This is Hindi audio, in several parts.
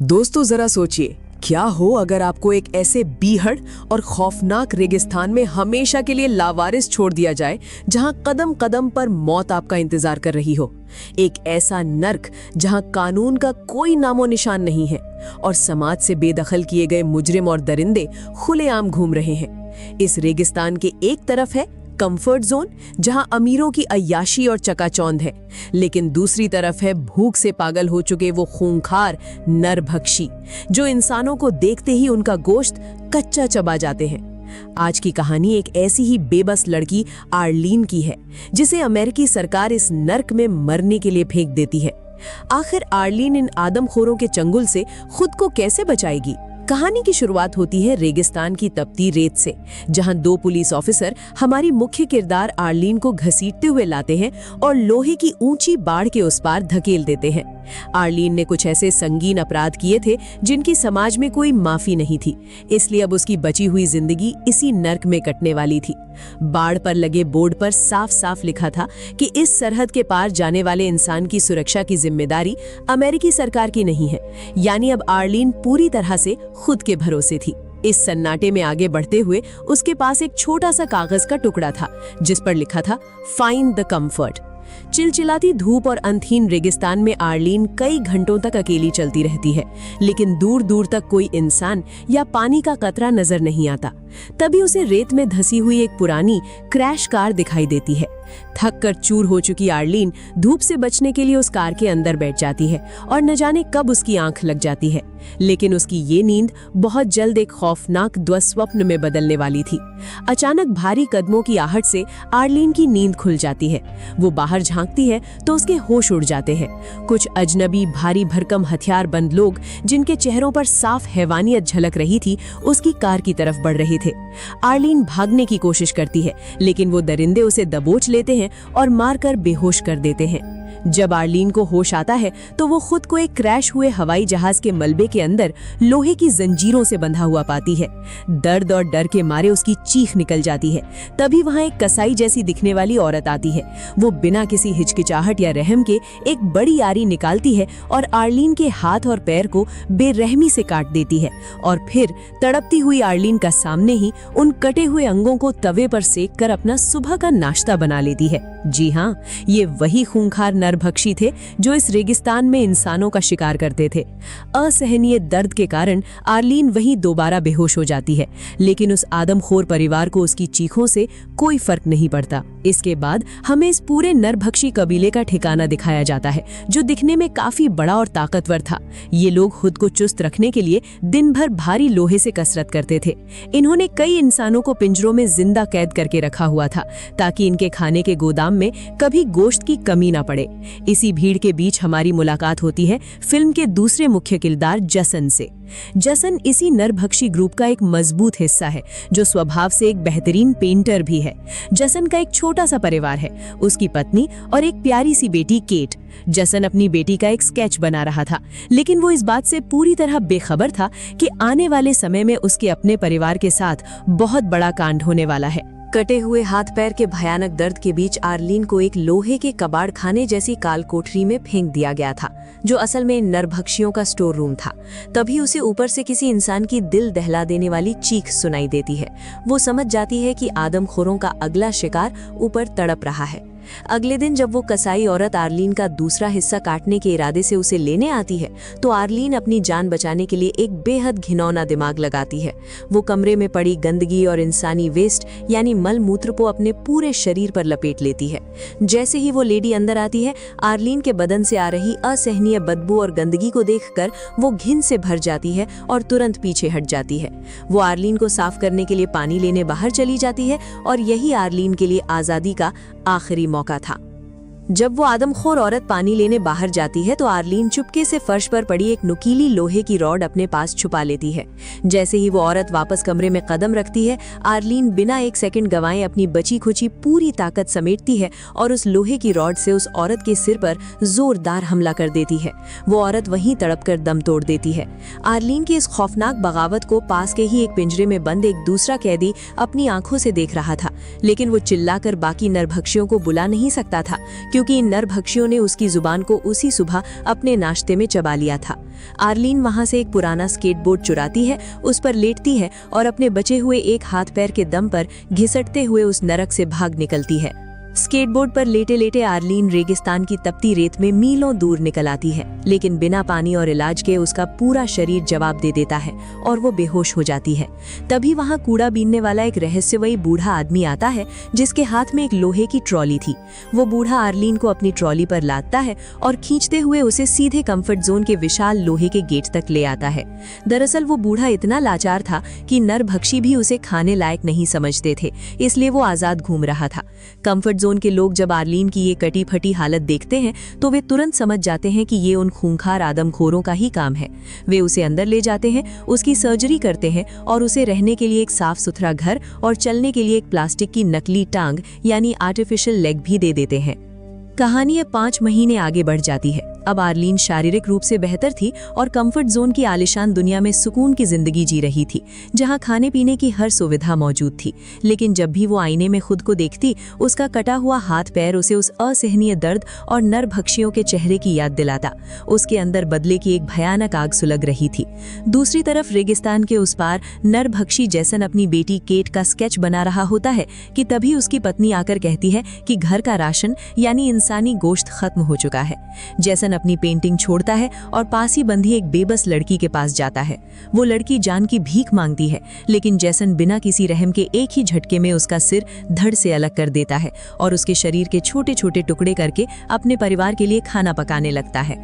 दोस्तों जरा सोचिए, क्या हो अगर आपको एक ऐसे बीहड़ और खौफनाक रेगिस्तान में हमेशा के लिए लावारिस छोड़ दिया जाए जहां कदम कदम पर मौत आपका इंतजार कर रही हो। एक ऐसा नर्क जहां कानून का कोई नामो निशान नहीं है और समाज से बेदखल किए गए मुजरिम और दरिंदे खुलेआम घूम रहे हैं। इस रेगिस्तान के एक तरफ है कंफर्ट जोन जहां अमीरों की अय्याशी और चकाचौंध है, लेकिन दूसरी तरफ है भूख से पागल हो चुके वो खूंखार नरभक्षी जो इंसानों को देखते ही उनका गोश्त कच्चा चबा जाते हैं। आज की कहानी एक ऐसी ही बेबस लड़की आर्लीन की है जिसे अमेरिकी सरकार इस नर्क में मरने के लिए फेंक देती है। आखिर आर्लीन इन आदमखोरों के चंगुल से खुद को कैसे बचाएगी? कहानी की शुरुआत होती है रेगिस्तान की तपती रेत से, जहां दो पुलिस ऑफिसर हमारी मुख्य किरदार आर्लीन को घसीटते हुए लाते हैं और लोहे की ऊंची बाढ़ के उस पार धकेल देते हैं। आर्लीन ने कुछ ऐसे संगीन अपराध किए थे जिनकी समाज में कोई माफी नहीं थी, इसलिए अब उसकी बची हुई जिंदगी इसी नर्क में कटने वाली थी। बाढ़ पर लगे बोर्ड पर साफ साफ लिखा था कि इस सरहद के पार जाने वाले इंसान की सुरक्षा की जिम्मेदारी अमेरिकी सरकार की नहीं है। यानी अब आर्लीन पूरी तरह से खुद के भरोसे थी। इस सन्नाटे में आगे बढ़ते हुए उसके पास एक छोटा सा कागज का टुकड़ा था जिस पर लिखा था फाइंड द कंफर्ट। चिलचिलाती धूप और अंतहीन रेगिस्तान में आर्लीन कई घंटों तक अकेली चलती रहती है, लेकिन दूर दूर तक कोई इंसान या पानी का कतरा नजर नहीं आता। तभी उसे रेत में धसी हुई एक पुरानी क्रैश कार दिखाई देती है। थक कर चूर हो चुकी आर्लीन धूप से बचने के लिए उस कार के अंदर बैठ जाती है और न जाने कब उसकी आंख लग जाती है, लेकिन उसकी ये नींद बहुत जल्द एक खौफनाक दुस्वप्न में बदलने वाली थी। अचानक भारी कदमों की आहट से आर्लीन की नींद खुल जाती है। वो बाहर झांकती है तो उसके होश उड़ जाते हैं। कुछ अजनबी भारी भरकम हथियारबंद लोग जिनके चेहरों पर साफ हैवानियत झलक रही थी उसकी कार की तरफ बढ़ रहे थे। आर्लीन भागने की कोशिश करती है, लेकिन वो दरिंदे उसे दबोच लेते हैं और मारकर बेहोश कर देते हैं। जब आर्लीन को होश आता है तो वो खुद को एक क्रैश हुए हवाई जहाज के मलबे के अंदर लोहे की जंजीरों से बंधा हुआ पाती है। दर्द और डर के मारे उसकी चीख निकल जाती है। तभी वहां एक कसाई जैसी दिखने वाली औरत आती है। वो बिना किसी हिचकिचाहट या रहम के एक बड़ी आरी निकालती है और आर्लीन के हाथ और पैर को बेरहमी से काट देती है और फिर तड़पती हुई आर्लीन का सामने ही उन कटे हुए अंगों को तवे पर सेक कर अपना सुबह का नाश्ता बना लेती है। जी हाँ, ये वही खूंखार नरभक्षी थे जो इस रेगिस्तान में इंसानों का शिकार करते थे। असहनीय दर्द के कारण आर्लीन वहीं दोबारा बेहोश हो जाती है, लेकिन उस आदमखोर परिवार को उसकी चीखों से कोई फर्क नहीं पड़ता। इसके बाद हमें इस पूरे नरभक्षी कबीले का ठिकाना दिखाया जाता है जो दिखने में काफी बड़ा और ताकतवर था। ये लोग खुद को चुस्त रखने के लिए दिन भर भारी लोहे से कसरत करते थे। इन्होंने कई इंसानों को पिंजरों में जिंदा कैद करके रखा हुआ था ताकि इनके खाने के गोदाम में कभी गोश्त की कमी ना पड़े। इसी भीड़ के बीच हमारी मुलाकात होती है फिल्म के दूसरे मुख्य किरदार जसन से। जसन इसी नरभक्षी ग्रुप का एक मजबूत हिस्सा है जो स्वभाव से एक बेहतरीन पेंटर भी है। जसन का एक छोटा सा परिवार है, उसकी पत्नी और एक प्यारी सी बेटी केट। जसन अपनी बेटी का एक स्केच बना रहा था, लेकिन वो इस बात से पूरी तरह बेखबर था कि आने वाले समय में उसके अपने परिवार के साथ बहुत बड़ा कांड होने वाला है। कटे हुए हाथ पैर के भयानक दर्द के बीच आर्लीन को एक लोहे के कबाड़ खाने जैसी काल कोठरी में फेंक दिया गया था, जो असल में नरभक्षियों का स्टोर रूम था। तभी उसे ऊपर से किसी इंसान की दिल दहला देने वाली चीख सुनाई देती है। वो समझ जाती है कि आदमखोरों का अगला शिकार ऊपर तड़प रहा है। अगले दिन जब वो कसाई औरत आर्लीन का दूसरा हिस्सा काटने के इरादे से उसे लेने आती है तो आर्लीन अपनी जान बचाने के लिए एक बेहद घिनौना दिमाग लगाती है। वो कमरे में पड़ी गंदगी और इंसानी वेस्ट यानी मल मूत्र को अपने पूरे शरीर पर लपेट लेती है। जैसे ही वो लेडी अंदर आती है, आर्लीन के बदन से आ रही असहनीय बदबू और गंदगी को देखकर वो घिन से भर जाती है और तुरंत पीछे हट जाती है। वो आर्लीन को साफ करने के लिए पानी लेने बाहर चली जाती है और यही आर्लीन के लिए आजादी का आखिरी मौका था। जब वो आदमखोर औरत पानी लेने बाहर जाती है तो आर्लीन चुपके से फर्श पर पड़ी एक नुकीली लोहे की रॉड अपने पास छुपा लेती है। जैसे ही वो औरत वापस कमरे में कदम रखती है, आर्लीन बिना एक सेकंड गंवाए अपनी बची खुची पूरी ताकत समेटती है और उस लोहे की रॉड से उस औरत के सिर पर जोरदार हमला कर देती है। वो औरत वहीं तड़पकर दम तोड़ देती है। आर्लीन की इस खौफनाक बगावत को पास के ही एक पिंजरे में बंद एक दूसरा कैदी अपनी आंखों से देख रहा था, लेकिन वो चिल्लाकर बाकी नरभक्षियों को बुला नहीं सकता था क्योंकि इन नरभक्षियों ने उसकी जुबान को उसी सुबह अपने नाश्ते में चबा लिया था। आर्लीन वहां से एक पुराना स्केटबोर्ड चुराती है, उस पर लेटती है और अपने बचे हुए एक हाथ पैर के दम पर घिसटते हुए उस नरक से भाग निकलती है। स्केटबोर्ड पर लेटे लेटे आर्लीन रेगिस्तान की तपती रेत में मीलों दूर निकल आती है, लेकिन बिना पानी और इलाज के उसका पूरा शरीर जवाब दे देता है और वो बेहोश हो जाती है। तभी वहां कूड़ा बीनने वाला एक रहस्यमयी बूढ़ा आदमी आता है जिसके हाथ में एक लोहे की ट्रॉली थी। वो बूढ़ा आर्लीन को अपनी ट्रॉली पर लादता है और खींचते हुए उसे सीधे कंफर्ट जोन के विशाल लोहे के गेट तक ले आता है। दरअसल वो बूढ़ा इतना लाचार था कि नरभक्षी भी उसे खाने लायक नहीं समझते थे, इसलिए वो आजाद घूम रहा था। कंफर्ट जोन के लोग जब आर्लीन की ये कटी फटी हालत देखते हैं तो वे तुरंत समझ जाते हैं कि ये उन खूंखार आदमखोरों का ही काम है। वे उसे अंदर ले जाते हैं, उसकी सर्जरी करते हैं और उसे रहने के लिए एक साफ सुथरा घर और चलने के लिए एक प्लास्टिक की नकली टांग यानी आर्टिफिशियल लेग भी दे देते हैं। कहानी अब 5 महीने आगे बढ़ जाती है। अब आर्लीन शारीरिक रूप से बेहतर थी और कंफर्ट जोन की आलीशान दुनिया में सुकून की जिंदगी जी रही थी, जहां खाने पीने की हर सुविधा मौजूद थी। लेकिन जब भी वो आईने में खुद को देखती, उसका कटा हुआ हाथ पैर उसे उस असहनीय दर्द और नरभक्षियों के चेहरे की याद दिलाता। उसके अंदर बदले की एक भयानक आग सुलग रही थी। दूसरी तरफ रेगिस्तान के उस पार नरभक्षी जैसन अपनी बेटी केट का स्केच बना रहा होता है कि तभी उसकी पत्नी आकर कहती है कि घर का राशन यानी इंसानी गोश्त खत्म हो चुका है। जैसन अपनी पेंटिंग छोड़ता है और पास ही बंधी एक बेबस लड़की के पास जाता है। वो लड़की जान की भीख मांगती है, लेकिन जैसन बिना किसी रहम के एक ही झटके में उसका सिर धड़ से अलग कर देता है और उसके शरीर के छोटे छोटे टुकड़े करके अपने परिवार के लिए खाना पकाने लगता है।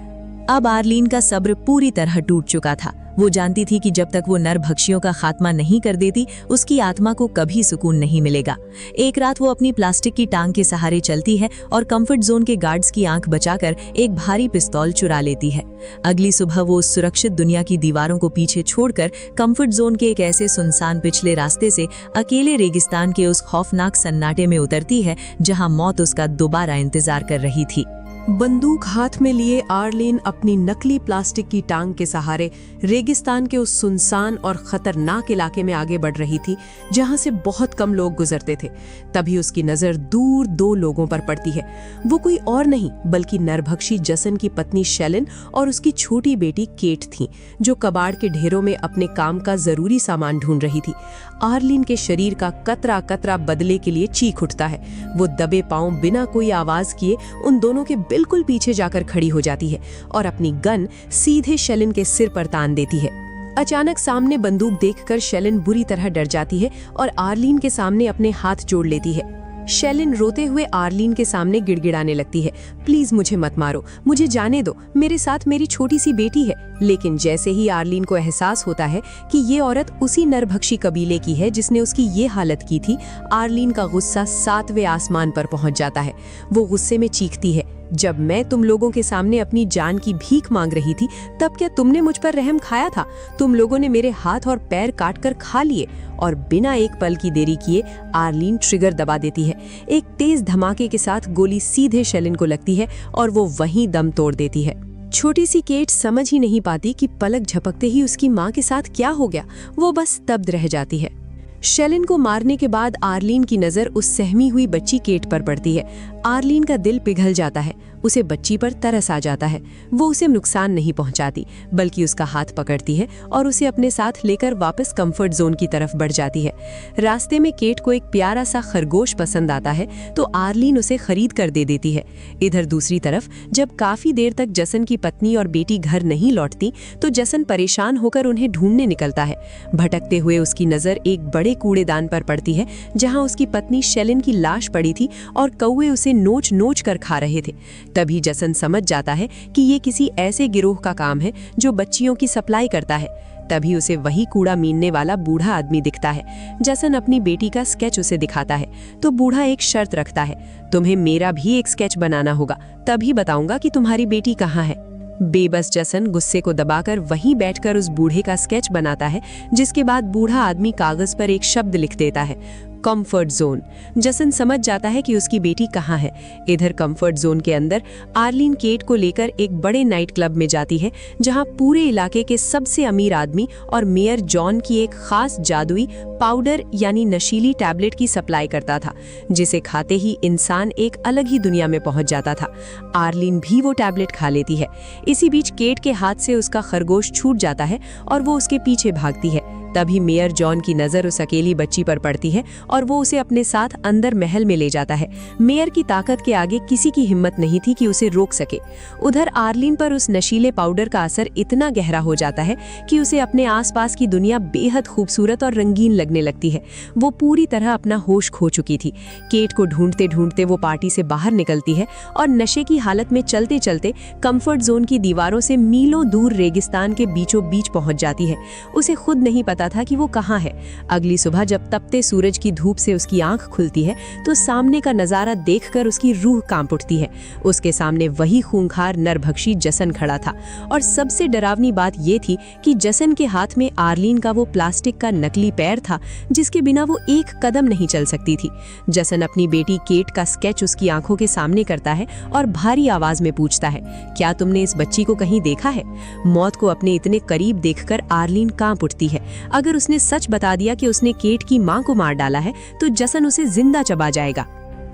अब आर्लीन का सब्र पूरी तरह टूट चुका था। वो जानती थी कि जब तक वो नरभक्षियों का खात्मा नहीं कर देती, उसकी आत्मा को कभी सुकून नहीं मिलेगा। एक रात वो अपनी प्लास्टिक की टांग के सहारे चलती है और कंफर्ट जोन के गार्ड्स की आंख बचाकर एक भारी पिस्तौल चुरा लेती है। अगली सुबह वो उस सुरक्षित दुनिया की दीवारों को पीछे छोड़कर कंफर्ट जोन के एक ऐसे सुनसान पिछले रास्ते से अकेले रेगिस्तान के उस खौफनाक सन्नाटे में उतरती है जहां मौत उसका दोबारा इंतजार कर रही थी। बंदूक हाथ में लिए आर्लीन अपनी नकली प्लास्टिक की टांग के सहारे रेगिस्तान के उस सुनसान और खतरनाक इलाके में आगे बढ़ रही थी जहां से बहुत कम लोग गुजरते थे। तभी उसकी नजर दूर 2 लोगों पर पड़ती है। वो कोई और नहीं बल्कि नरभक्षी जसन की पत्नी शेलिन और उसकी छोटी बेटी केट थी, जो कबाड़ के ढेरों में अपने काम का जरूरी सामान ढूंढ रही थी। आर्लीन के शरीर का कतरा कतरा बदले के लिए चीख उठता है। वो दबे पांव बिना कोई आवाज किए उन दोनों के बिल्कुल पीछे जाकर खड़ी हो जाती है और अपनी गन सीधे शेलिन के सिर पर तान देती है। अचानक सामने बंदूक देखकर शेलिन बुरी तरह डर जाती है और आर्लीन के सामने अपने हाथ जोड़ लेती है। शेलिन रोते हुए आर्लीन के सामने गिड़गिड़ाने लगती है, प्लीज मुझे मत मारो, मुझे जाने दो, मेरे साथ मेरी छोटी सी बेटी है। लेकिन जैसे ही आर्लीन को एहसास होता है कि ये औरत उसी नरभक्षी कबीले की है जिसने उसकी ये हालत की थी, आर्लीन का गुस्सा 7वें आसमान पर पहुंच जाता है। वो गुस्से में चीखती है, जब मैं तुम लोगों के सामने अपनी जान की भीख मांग रही थी तब क्या तुमने मुझ पर रहम खाया था? तुम लोगों ने मेरे हाथ और पैर काटकर खा लिए। और बिना एक पल की देरी किए आर्लीन ट्रिगर दबा देती है। एक तेज धमाके के साथ गोली सीधे शेलिन को लगती है और वो वहीं दम तोड़ देती है। छोटी सी केट समझ ही नहीं पाती कि पलक झपकते ही उसकी माँ के साथ क्या हो गया। वो बस स्तब्ध रह जाती है। शेलिन को मारने के बाद आर्लीन की नजर उस सहमी हुई बच्ची केट पर पड़ती है। आर्लीन का दिल पिघल जाता है, उसे बच्ची पर तरस आ जाता है। वो उसे नुकसान नहीं पहुंचाती बल्कि उसका हाथ पकड़ती है और उसे अपने साथ लेकर वापस कंफर्ट जोन की तरफ बढ़ जाती है। रास्ते में केट को एक प्यारा सा खरगोश पसंद आता है तो आर्लीन उसे खरीद कर दे देती है। इधर दूसरी तरफ जब काफी देर तक जसन की पत्नी और बेटी घर नहीं लौटती तो जसन परेशान होकर उन्हें ढूंढने निकलता है। भटकते हुए उसकी नजर एक बड़े कूड़ेदान पर पड़ती है जहां उसकी पत्नी शेलिन की लाश पड़ी थी और कौवे उसे नोच नोच कर खा रहे थे। तभी जसन समझ जाता है कि ये किसी ऐसे गिरोह का काम है जो बच्चियों की सप्लाई करता है। तभी उसे वही कूड़ा मीनने वाला बूढ़ा आदमी दिखता है। जसन अपनी बेटी का स्केच उसे दिखाता है तो बूढ़ा एक शर्त रखता है, तुम्हें मेरा भी एक स्केच बनाना होगा, तभी बताऊंगा कि तुम्हारी बेटी कहाँ है। बेबस जसन गुस्से को दबाकर वहीं बैठकर उस बूढ़े का स्केच बनाता है, जिसके बाद बूढ़ा आदमी कागज पर एक शब्द लिख देता है, कंफर्ट जोन। जसन समझ जाता है कि उसकी बेटी कहाँ है। इधर कंफर्ट जोन के अंदर आर्लीन केट को लेकर एक बड़े नाइट क्लब में जाती है, जहां पूरे इलाके के सबसे अमीर आदमी और मेयर जॉन की एक खास जादुई पाउडर यानी नशीली टैबलेट की सप्लाई करता था, जिसे खाते ही इंसान एक अलग ही दुनिया में पहुंच जाता था। आर्लीन भी वो टैबलेट खा लेती है। इसी बीच केट के हाथ से उसका खरगोश छूट जाता है और वो उसके पीछे भागती है। तभी मेयर जॉन की नज़र उस अकेली बच्ची पर पड़ती है और वो उसे अपने साथ अंदर महल में ले जाता है। मेयर की ताकत के आगे किसी की हिम्मत नहीं थी कि उसे रोक सके। उधर आर्लीन पर उस नशीले पाउडर का असर इतना गहरा हो जाता है कि उसे अपने आसपास की दुनिया बेहद खूबसूरत और रंगीन लगने लगती है। वो पूरी तरह अपना होश खो चुकी थी। केट को ढूंढते ढूंढते वो पार्टी से बाहर निकलती है और नशे की हालत में चलते चलते कंफर्ट जोन की दीवारों से मीलों दूर रेगिस्तान के बीचों बीच पहुंच जाती है। उसे खुद नहीं पता था कि वो कहाँ है। अगली सुबह जब तपते सूरज की धूप से उसकी आंख खुलती है तो सामने का नजारा देखकर उसकी रूह कांप उठती है। उसके सामने वही खूंखार नरभक्षी जसन खड़ा था और सबसे डरावनी बात ये थी कि जसन के हाथ में आर्लीन का वो प्लास्टिक का नकली पैर था, जिसके बिना वो एक कदम नहीं चल सकती थी। जसन अपनी बेटी केट का स्केच उसकी आंखों के सामने करता है और भारी आवाज में पूछता है, क्या तुमने इस बच्ची को कहीं देखा है? मौत को अपने इतने करीब देखकर आर्लीन कांप उठती है। अगर उसने सच बता दिया कि उसने केट की मां को मार डाला है तो जसन उसे जिंदा चबा जाएगा।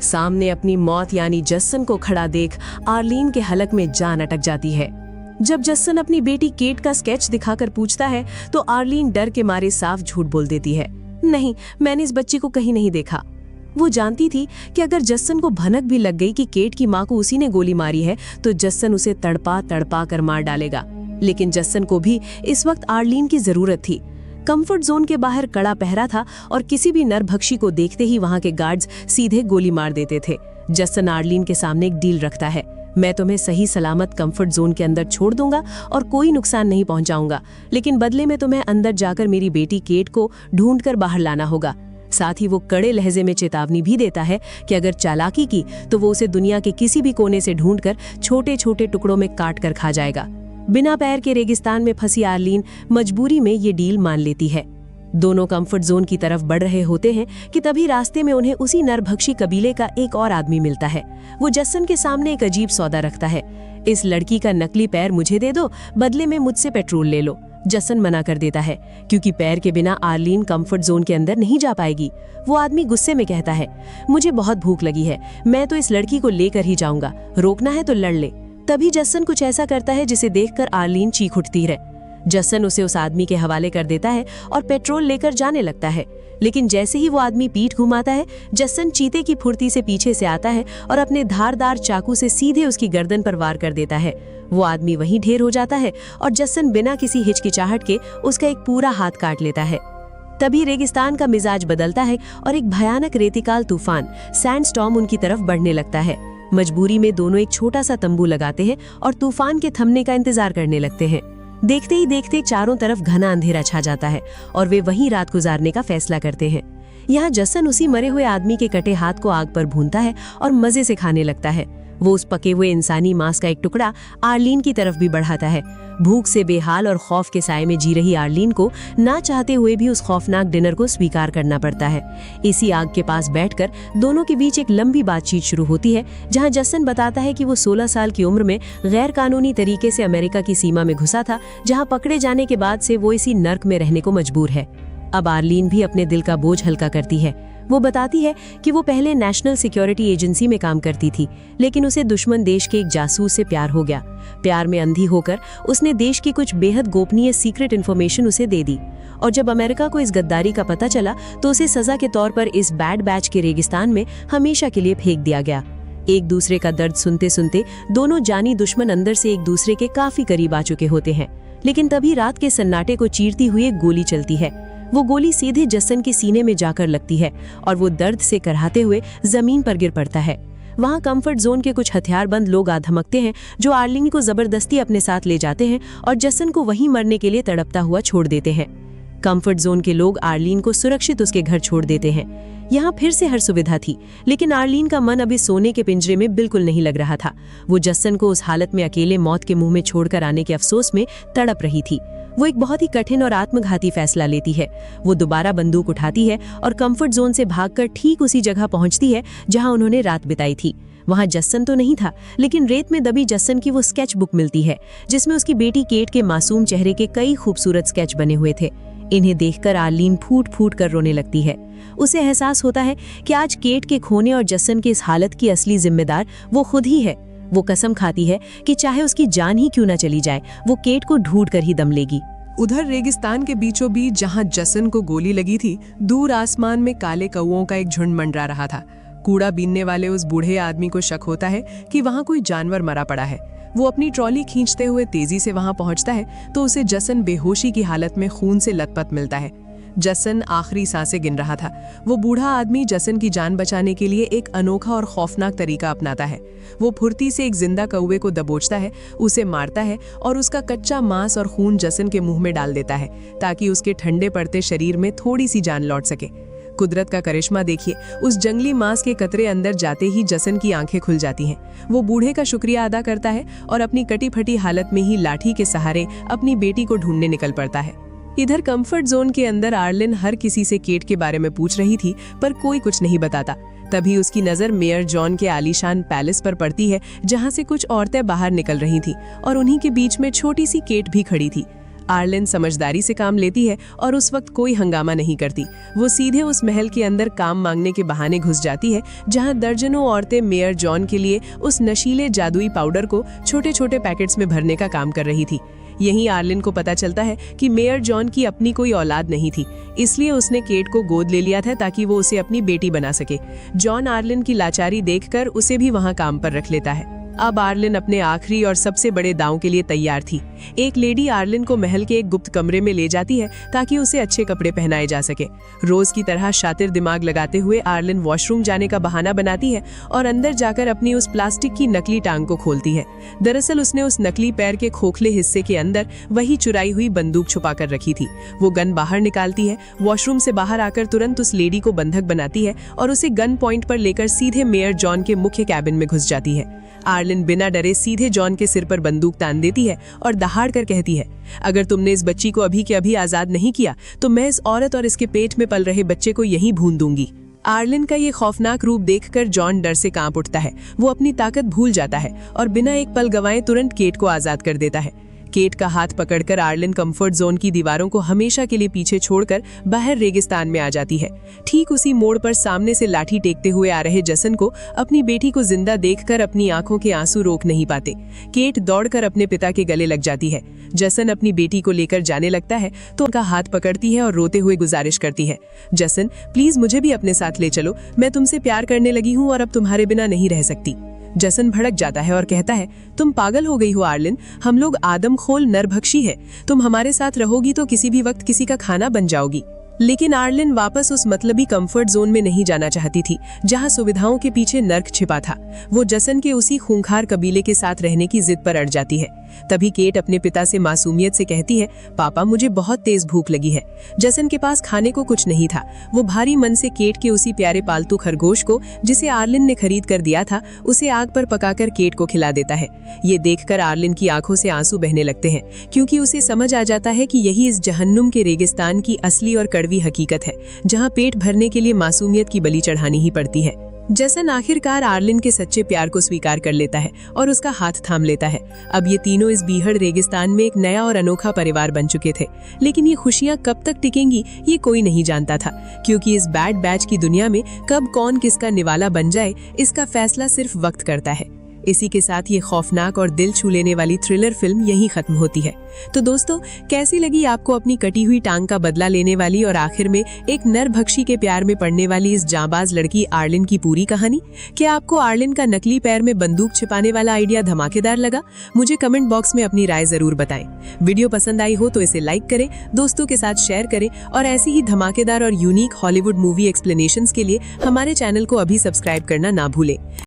सामने अपनी मौत यानी जसन को खड़ा देख आर्लीन के हलक में जान अटक जाती है। जब जसन अपनी बेटी केट का स्केच दिखाकर पूछता है तो आर्लीन डर के मारे साफ झूठ बोल देती है, नहीं, मैंने इस बच्ची को कहीं नहीं देखा। वो जानती थी कि अगर जसन को भनक भी लग गई कि केट की मां को उसी ने गोली मारी है तो जसन उसे तड़पा तड़पा कर मार डालेगा। लेकिन जसन को भी इस वक्त आर्लीन की जरूरत थी। कंफर्ट जोन के बाहर कड़ा पहरा था और किसी भी नरभक्षी को देखते ही वहां के गार्ड्स सीधे गोली मार देते थे। जसन आर्लीन के सामने एक डील रखता है, मैं तुम्हें सही सलामत कंफर्ट जोन के अंदर छोड़ दूंगा और कोई नुकसान नहीं पहुंचाऊंगा, लेकिन बदले में तुम्हें अंदर जाकर मेरी बेटी केट को ढूंढकर बाहर लाना होगा। साथ ही वो कड़े लहजे में चेतावनी भी देता है कि अगर चालाकी की तो वो उसे दुनिया के किसी भी कोने से ढूंढकर छोटे छोटे टुकड़ों में काट कर खा जाएगा। बिना पैर के रेगिस्तान में फंसी आर्लीन मजबूरी में ये डील मान लेती है। दोनों कंफर्ट जोन की तरफ बढ़ रहे होते हैं कि तभी रास्ते में उन्हें उसी नरभक्षी कबीले का एक और आदमी मिलता है। वो जसन के सामने एक अजीब सौदा रखता है, इस लड़की का नकली पैर मुझे दे दो, बदले में मुझसे पेट्रोल ले लो। जसन मना कर देता है क्योंकि पैर के बिना आर्लीन कंफर्ट जोन के अंदर नहीं जा पाएगी। वो आदमी गुस्से में कहता है, मुझे बहुत भूख लगी है, मैं तो इस लड़की को लेकर ही जाऊंगा, रोकना है तो लड़ ले। तभी जसन कुछ ऐसा करता है जिसे देखकर आर्लीन चीख उठती है। जसन उसे उस आदमी के हवाले कर देता है और पेट्रोल लेकर जाने लगता है। लेकिन जैसे ही वो आदमी पीठ घुमाता है, जसन चीते की फुर्ती से पीछे से आता है और अपने धारदार चाकू से सीधे उसकी गर्दन पर वार कर देता है। वो आदमी वहीं ढेर हो जाता है और जसन बिना किसी हिचकिचाहट के उसका एक पूरा हाथ काट लेता है। तभी रेगिस्तान का मिजाज बदलता है और एक भयानक रेतिकाल तूफान सैंडस्टॉर्म उनकी तरफ बढ़ने लगता है। मजबूरी में दोनों एक छोटा सा तंबू लगाते हैं और तूफान के थमने का इंतजार करने लगते हैं। देखते ही देखते चारों तरफ घना अंधेरा छा जाता है और वे वहीं रात गुजारने का फैसला करते हैं। यहाँ जसन उसी मरे हुए आदमी के कटे हाथ को आग पर भूनता है और मजे से खाने लगता है। वो उस पके हुए इंसानी मांस का एक टुकड़ा आर्लीन की तरफ भी बढ़ाता है। भूख से बेहाल और खौफ के साए में जी रही आर्लीन को ना चाहते हुए भी उस खौफनाक डिनर को स्वीकार करना पड़ता है। इसी आग के पास बैठकर दोनों के बीच एक लंबी बातचीत शुरू होती है, जहां जसन बताता है कि वो 16 साल की उम्र में गैर कानूनी तरीके से अमेरिका की सीमा में घुसा था, जहां पकड़े जाने के बाद से वो इसी नर्क में रहने को मजबूर है। अब आर्लीन भी अपने दिल का बोझ हल्का करती है। वो बताती है कि वो पहले नेशनल सिक्योरिटी एजेंसी में काम करती थी, लेकिन उसे दुश्मन देश के एक जासूस से प्यार हो गया। प्यार में अंधी होकर उसने देश की कुछ बेहद गोपनीय सीक्रेट इन्फॉर्मेशन उसे दे दी, और जब अमेरिका को इस गद्दारी का पता चला तो उसे सजा के तौर पर इस बैड बैच के रेगिस्तान में हमेशा के लिए फेंक दिया गया। एक दूसरे का दर्द सुनते सुनते दोनों जानी दुश्मन अंदर से एक दूसरे के काफी करीब आ चुके होते हैं। लेकिन तभी रात के सन्नाटे को चीरती हुई एक गोली चलती है। वो गोली सीधे जसन के सीने में जाकर लगती है और वो दर्द से करहाते हुए जमीन पर गिर पड़ता है। वहाँ कंफर्ट जोन के कुछ हथियारबंद लोग आ धमकते हैं, जो आर्लीन को जबरदस्ती अपने साथ ले जाते हैं और जसन को वहीं मरने के लिए तड़पता हुआ छोड़ देते हैं। कंफर्ट जोन के लोग आर्लीन को सुरक्षित उसके घर छोड़ देते हैं। यहाँ फिर से हर सुविधा थी, लेकिन आर्लीन का मन अभी सोने के पिंजरे में बिल्कुल नहीं लग रहा था। वो जसन को उस हालत में अकेले मौत के मुंह में छोड़कर आने के अफसोस में तड़प रही थी। वो एक बहुत ही कठिन और आत्मघाती फैसला लेती है। वो दोबारा बंदूक उठाती है और कंफर्ट जोन से भागकर ठीक उसी जगह पहुंचती है जहां उन्होंने रात बिताई थी। वहां जस्सन तो नहीं था, लेकिन रेत में दबी जस्सन की वो स्केच बुक मिलती है जिसमें उसकी बेटी केट के मासूम चेहरे के कई खूबसूरत स्केच बने हुए थे। इन्हें देखकर आर्लीन फूट फूट कर रोने लगती है। उसे एहसास होता है कि आज केट के खोने और जस्सन की इस हालत की असली जिम्मेदार वो खुद ही है। वो कसम खाती है कि चाहे उसकी जान ही क्यों न चली जाए, वो केट को ढूंढ कर ही दम लेगी। उधर रेगिस्तान के बीचों बीच जहां जसन को गोली लगी थी, दूर आसमान में काले कौओं का एक झुंड मंडरा रहा था। कूड़ा बीनने वाले उस बूढ़े आदमी को शक होता है कि वहां कोई जानवर मरा पड़ा है। वो अपनी ट्रॉली खींचते हुए तेजी से वहां पहुंचता है तो उसे जसन बेहोशी की हालत में खून से लथपथ मिलता है। जसन आखिरी सांसें गिन रहा था। वो बूढ़ा आदमी जसन की जान बचाने के लिए एक अनोखा और खौफनाक तरीका अपनाता है। वो फुर्ती से एक जिंदा कौवे को दबोचता है, उसे मारता है और उसका कच्चा मांस और खून जसन के मुंह में डाल देता है ताकि उसके ठंडे पड़ते शरीर में थोड़ी सी जान लौट सके। कुदरत का करिश्मा देखिए, उस जंगली मांस के कतरे अंदर जाते ही जसन की आंखें खुल जाती हैं। वो बूढ़े का शुक्रिया अदा करता है और अपनी कटी फटी हालत में ही लाठी के सहारे अपनी बेटी को ढूंढने निकल पड़ता है। इधर कंफर्ट जोन के अंदर आर्लिन हर किसी से केट के बारे में पूछ रही थी, पर कोई कुछ नहीं बताता। तभी उसकी नजर मेयर जॉन के आलीशान पैलेस पर पड़ती है जहां से कुछ औरतें बाहर निकल रही थी और उन्हीं के बीच में छोटी सी केट भी खड़ी थी। आर्लिन समझदारी से काम लेती है और उस वक्त कोई हंगामा नहीं करती। वो सीधे उस महल के अंदर काम मांगने के बहाने घुस जाती है जहां दर्जनों औरतें मेयर जॉन के लिए उस नशीले जादुई पाउडर को छोटे छोटे पैकेट्स में भरने का काम कर रही थी। यहीं आर्लिन को पता चलता है कि मेयर जॉन की अपनी कोई औलाद नहीं थी, इसलिए उसने केट को गोद ले लिया था ताकि वो उसे अपनी बेटी बना सके। जॉन आर्लिन की लाचारी देखकर उसे भी वहां काम पर रख लेता है। अब आर्लिन अपने आखिरी और सबसे बड़े दांव के लिए तैयार थी। एक लेडी आर्लिन को महल के एक गुप्त कमरे में ले जाती है ताकि उसे अच्छे कपड़े पहनाए जा सके। रोज की तरह शातिर दिमाग लगाते हुए आर्लिन वॉशरूम जाने का बहाना बनाती है और अंदर जाकर अपनी उस प्लास्टिक की नकली टांग को खोलती है। दरअसल उसने उस नकली पैर के खोखले हिस्से के अंदर वही चुराई हुई बंदूक छुपा कर रखी थी। वो गन बाहर निकालती है, वॉशरूम से बाहर आकर तुरंत उस लेडी को बंधक बनाती है और उसे गन पॉइंट पर लेकर सीधे मेयर जॉन के मुख्य कैबिन में घुस जाती है। आर्लिन बिना डरे सीधे जॉन के सिर पर बंदूक तान देती है और दहाड़ कर कहती है, अगर तुमने इस बच्ची को अभी के अभी आजाद नहीं किया तो मैं इस औरत और इसके पेट में पल रहे बच्चे को यहीं भून दूंगी। आर्लिन का ये खौफनाक रूप देखकर जॉन डर से कांप उठता है। वो अपनी ताकत भूल जाता है और बिना एक पल गंवाए तुरंत केट को आजाद कर देता है। केट का हाथ पकड़कर आर्लिन कंफर्ट जोन की दीवारों को हमेशा के लिए पीछे छोड़कर बाहर रेगिस्तान में आ जाती है। ठीक उसी मोड़ पर सामने से लाठी टेकते हुए आ रहे जसन को अपनी बेटी को जिंदा देखकर अपनी आंखों के आंसू रोक नहीं पाते। केट दौड़कर अपने पिता के गले लग जाती है। जसन अपनी बेटी को लेकर जाने लगता है तो उनका हाथ पकड़ती है और रोते हुए गुजारिश करती है, जसन प्लीज मुझे भी अपने साथ ले चलो, मैं तुमसे प्यार करने लगी हूँ और अब तुम्हारे बिना नहीं रह सकती। जसन भड़क जाता है और कहता है, तुम पागल हो गई हो आर्लिन, हम लोग आदमखोर नरभक्षी है, तुम हमारे साथ रहोगी तो किसी भी वक्त किसी का खाना बन जाओगी। लेकिन आर्लिन वापस उस मतलबी कंफर्ट जोन में नहीं जाना चाहती थी जहां सुविधाओं के पीछे नर्क छिपा था। वो जसन के उसी खूंखार कबीले के साथ रहने की जिद पर अड़ जाती है। तभी केट अपने पिता से मासूमियत से कहती है, पापा मुझे बहुत तेज भूख लगी है। जसन के पास खाने को कुछ नहीं था। वो भारी मन से केट के उसी प्यारे पालतू खरगोश को जिसे आर्लिन ने खरीद कर दिया था उसे आग पर पकाकर केट को खिला देता है। ये देखकर आर्लिन की आंखों से आंसू बहने लगते हैं क्योंकि उसे समझ आ जाता है कि यही इस जहन्नुम के रेगिस्तान की असली और कड़वी हकीकत है जहाँ पेट भरने के लिए मासूमियत की बलि चढ़ानी ही पड़ती है। जसन आखिरकार आर्लिन के सच्चे प्यार को स्वीकार कर लेता है और उसका हाथ थाम लेता है। अब ये तीनों इस बीहड़ रेगिस्तान में एक नया और अनोखा परिवार बन चुके थे। लेकिन ये खुशियां कब तक टिकेंगी ये कोई नहीं जानता था, क्योंकि इस बैड बैच की दुनिया में कब कौन किसका निवाला बन जाए इसका फैसला सिर्फ वक्त करता है। इसी के साथ ये खौफनाक और दिल छू लेने वाली थ्रिलर फिल्म यहीं खत्म होती है। तो दोस्तों, कैसी लगी आपको अपनी कटी हुई टांग का बदला लेने वाली और आखिर में एक नरभक्षी के प्यार में पड़ने वाली इस जांबाज लड़की आर्लिन की पूरी कहानी? क्या आपको आर्लिन का नकली पैर में बंदूक छिपाने वाला आइडिया धमाकेदार लगा? मुझे कमेंट बॉक्स में अपनी राय जरूर बताएं। वीडियो पसंद आई हो तो इसे लाइक करें, दोस्तों के साथ शेयर करें और ऐसी ही धमाकेदार और यूनिक हॉलीवुड मूवी एक्सप्लेनेशंस के लिए हमारे चैनल को अभी सब्सक्राइब करना ना भूलें।